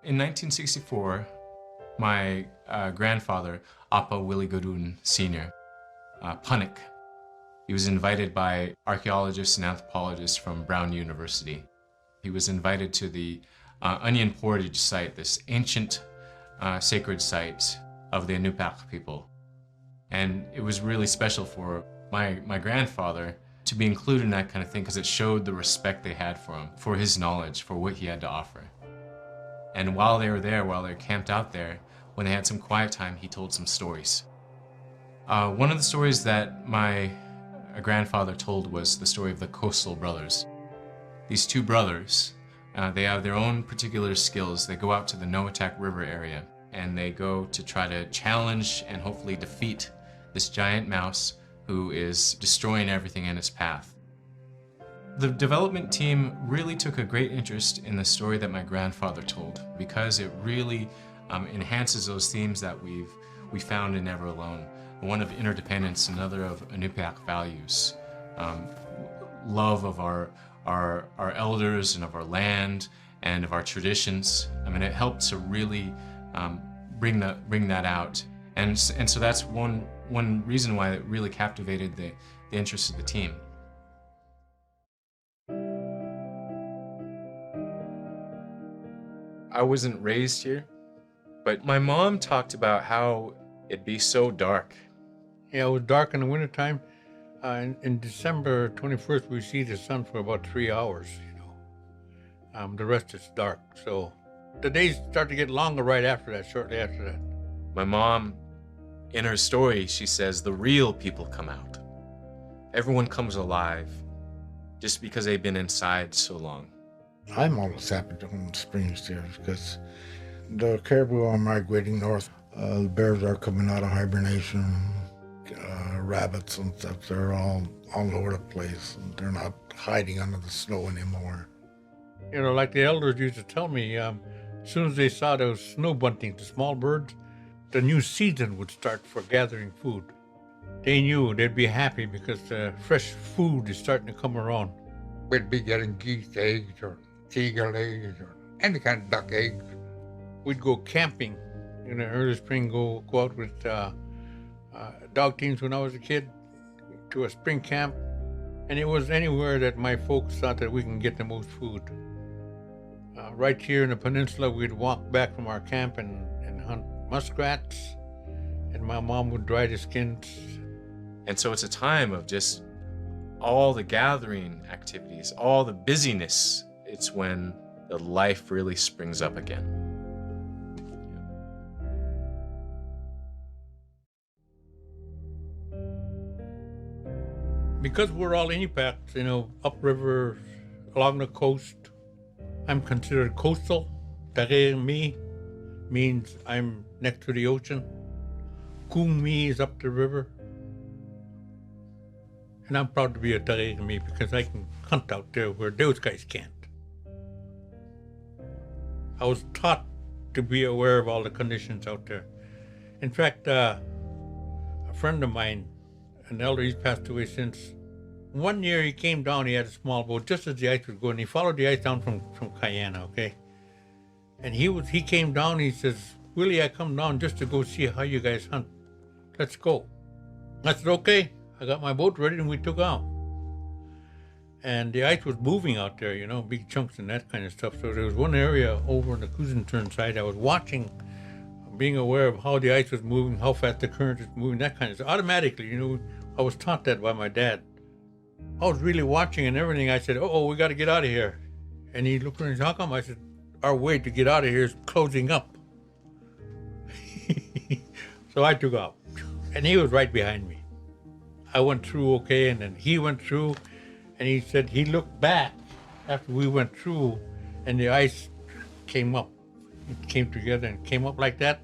In 1964, my grandfather, Appa Willie Garoon Sr., Punnik, he was invited by archaeologists and anthropologists from Brown University. He was invited to the Onion Portage site, this ancient sacred site of the Inupiaq people. And it was really special for my grandfather to be included in that kind of thing because it showed the respect they had for him, for his knowledge, for what he had to offer. And while they were there, while they were camped out there, when they had some quiet time, he told some stories. One of the stories that my grandfather told was the story of the Coastal Brothers. These two brothers, they have their own particular skills. They go out to the Noatak River area and they go to try to challenge and hopefully defeat this giant mouse who is destroying everything in its path. The development team really took a great interest in the story that my grandfather told because it really enhances those themes that we found in Never Alone. One of interdependence, another of Inupiaq values, love of our elders and of our land and of our traditions. I mean, it helped to really bring that out, and so that's one reason why it really captivated the interest of the team. I wasn't raised here, but my mom talked about how it'd be so dark. Yeah, it was dark in the wintertime. In December 21st, we see the sun for about 3 hours, the rest is dark. So the days start to get longer right after that, shortly after that. My mom, in her story, she says the real people come out. Everyone comes alive just because they've been inside so long. I'm almost happy to home springs here because the caribou are migrating north. The bears are coming out of hibernation. Rabbits and stuff, they're all over the place. And they're not hiding under the snow anymore. Like the elders used to tell me, as soon as they saw those snow buntings, the small birds, the new season would start for gathering food. They knew they'd be happy because fresh food is starting to come around. We'd be getting geese eggs or seagull eggs or any kind of duck eggs. We'd go camping in the early spring, go out with dog teams when I was a kid to a spring camp, and it was anywhere that my folks thought that we can get the most food. Right here in the peninsula, we'd walk back from our camp and hunt muskrats, and my mom would dry the skins. And so it's a time of just all the gathering activities, all the busyness. It's when the life really springs up again. Because we're all Inupiaq, upriver, along the coast, I'm considered coastal. Tareemi means I'm next to the ocean. Kumi is up the river. And I'm proud to be a Tareemi because I can hunt out there where those guys can't. I was taught to be aware of all the conditions out there. In fact, a friend of mine, an elder, he's passed away since. One year he came down, he had a small boat, just as the ice was going. He followed the ice down from Cayena, okay? And he came down, he says, Willie, I come down just to go see how you guys hunt. Let's go. I said, okay. I got my boat ready and we took out. And the ice was moving out there, big chunks and that kind of stuff. So there was one area over on the Kuzintern side I was watching, being aware of how the ice was moving, how fast the current was moving, that kind of stuff. Automatically, I was taught that by my dad. I was really watching and everything. I said, we got to get out of here. And he looked at me and said, how come? I said, our way to get out of here is closing up. So I took off. And he was right behind me. I went through okay, and then he went through, and he said he looked back after we went through, and the ice came up. It came together and came up like that.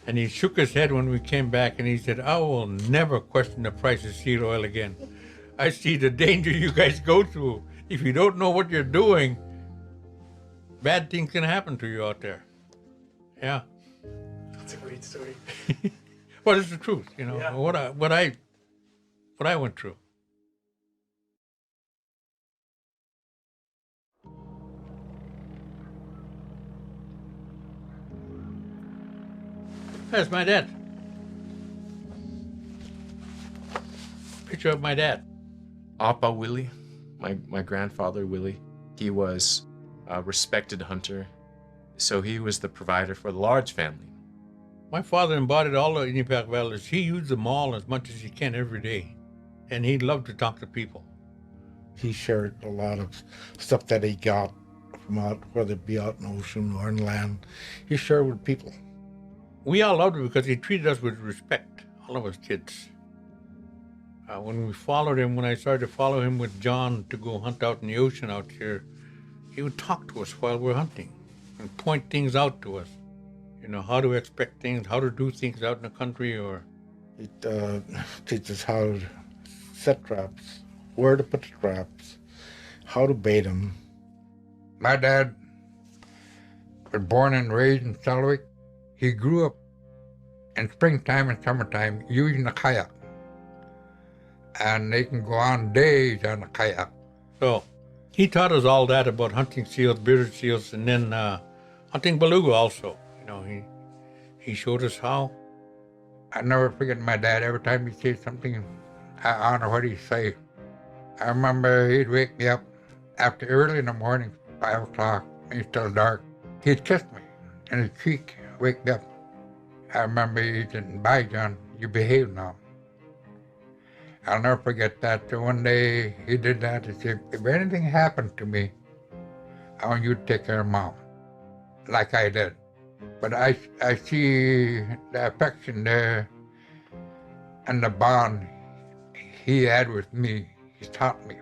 And he shook his head when we came back, and he said, I will never question the price of seal oil again. I see the danger you guys go through. If you don't know what you're doing, bad things can happen to you out there. Yeah. That's a great story. Well, it's the truth, Yeah. what I went through. That's my dad. Picture of my dad. Appa Willie, my grandfather Willie, he was a respected hunter, so he was the provider for the large family. My father embodied all the Inupiaq values. He used them all as much as he can every day. And he loved to talk to people. He shared a lot of stuff that he got from out, whether it be out in the ocean or in land. He shared with people. We all loved him because he treated us with respect, all of us kids. When I started to follow him with John to go hunt out in the ocean out here, he would talk to us while we're hunting and point things out to us. You know, how to expect things, how to do things out in the country, or... It teaches how to set traps, where to put the traps, how to bait them. My dad was born and raised in Selwick. He grew up in springtime and summertime using a kayak. And they can go on days on a kayak. So he taught us all that about hunting seals, bearded seals, and then hunting beluga also. You know, he showed us how. I never forget my dad. Every time he'd say something, I don't know what he'd say. I remember he'd wake me up after early in the morning, 5 o'clock, when it's still dark. He'd kiss me in his cheek, wake me up. I remember he said, "Bye, John, you behave now." I'll never forget that. So one day he did that. He said, "If anything happened to me, I want you to take care of Mom," like I did. But I see the affection there and the bond he had with me. He taught me.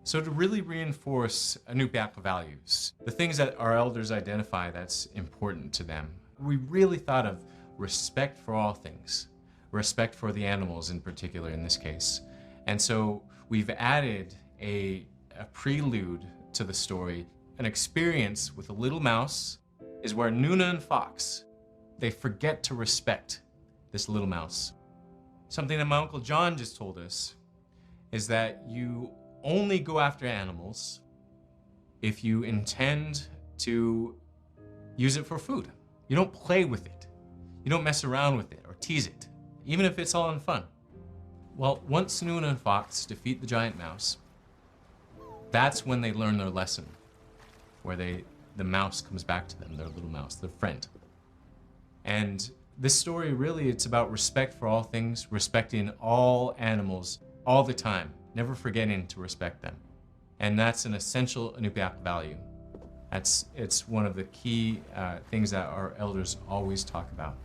So to really reinforce Inupiaq values, the things that our elders identify that's important to them, we really thought of respect for all things, respect for the animals in particular in this case. And so we've added a prelude to the story. An experience with a little mouse is where Nuna and Fox, they forget to respect this little mouse. Something that my Uncle John just told us is that you only go after animals if you intend to use it for food. You don't play with it. You don't mess around with it or tease it, even if it's all in fun. Well, once Nuna and Fox defeat the giant mouse, that's when they learn their lesson, where the mouse comes back to them, their little mouse, their friend. And this story really, it's about respect for all things, respecting all animals all the time, never forgetting to respect them. And that's an essential Inupiaq value. It's one of the key things that our elders always talk about.